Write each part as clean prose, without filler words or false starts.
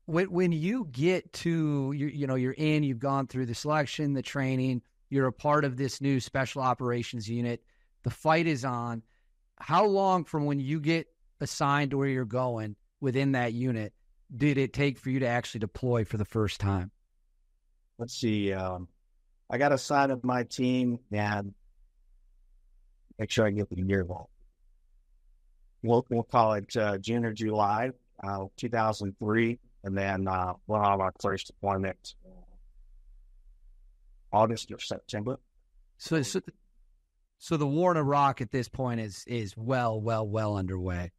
When you get to, you're in, you've gone through the selection, the training, you're a part of this new special operations unit, the fight is on. How long from when you get assigned to where you're going within that unit did it take for you to actually deploy for the first time? Let's see. I got assigned to my team, and make sure I get the year wrong. We'll call it June or July, 2003. And then went on our first deployment August or September. So the war in Iraq at this point is well underway.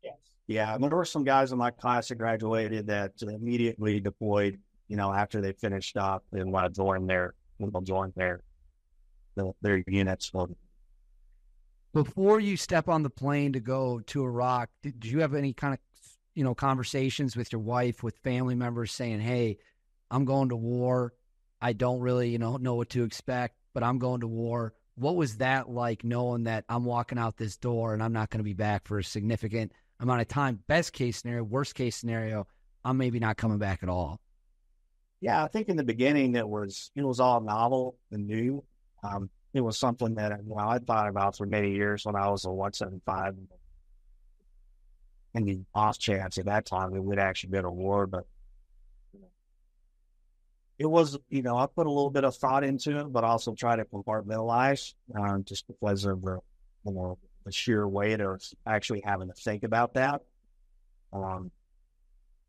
Yes. Yeah, there were some guys in my class that graduated that immediately deployed, after they finished up and want to join their units. Before you step on the plane to go to Iraq, did you have any kind of conversations with your wife, with family members saying, hey, I'm going to war. I don't really, know what to expect, but I'm going to war. What was that like, knowing that I'm walking out this door and I'm not going to be back for a significant amount of time? Best case scenario, worst case scenario, I'm maybe not coming back at all. Yeah, I think in the beginning it was all novel and new. It was something that I thought about for many years when I was a 175. And the off chance at that time it would actually be a war, but it was, I put a little bit of thought into it, but also try to compartmentalize, just because of the sheer weight of actually having to think about that. So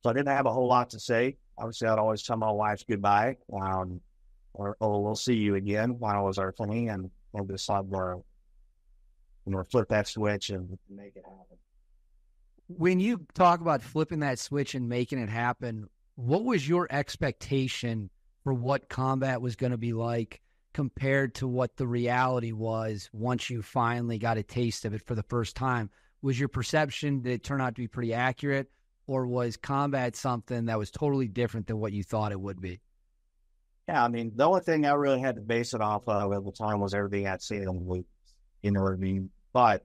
I didn't have a whole lot to say. Obviously, I'd always tell my wife goodbye, or we'll see you again when I was our thing, and we'll decide where, flip that switch and make it happen. When you talk about flipping that switch and making it happen, what was your expectation for what combat was going to be like compared to what the reality was once you finally got a taste of it for the first time? Was your perception that it turned out to be pretty accurate, or was combat something that was totally different than what you thought it would be? Yeah, the only thing I really had to base it off of at the time was everything I'd seen in the week. You know what I mean? But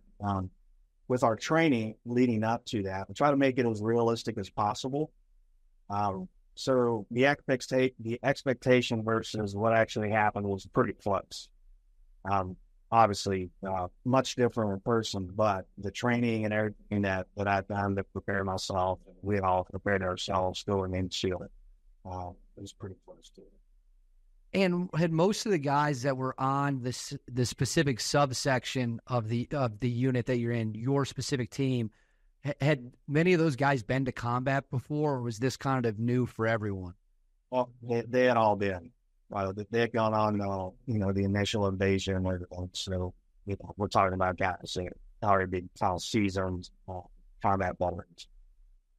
with our training leading up to that, we try to make it as realistic as possible. So the expectation versus what actually happened was pretty close. Obviously, much different in person, but the training and everything that I've done to prepare myself, we all prepared ourselves going into it. It was pretty close to it. And had most of the guys that were on the specific subsection of the unit that you're in, your specific team, had many of those guys been to combat before, or was this kind of new for everyone? Well, they had all been. They had gone on, the initial invasion and everything. So we're talking about guys that already been seasoned combat veterans.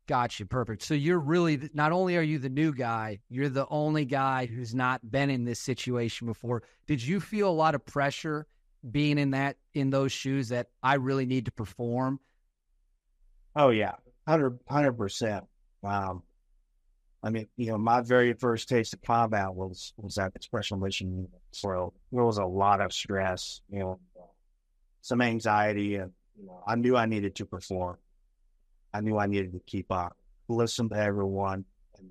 Gotcha. Perfect. So you're really, not only are you the new guy, you're the only guy who's not been in this situation before. Did you feel a lot of pressure being in those shoes that I really need to perform? Oh yeah, 100%. My very first taste of combat was at the Special Mission Unit. So there was a lot of stress, some anxiety, and I knew I needed to perform. I knew I needed to keep up, listen to everyone, and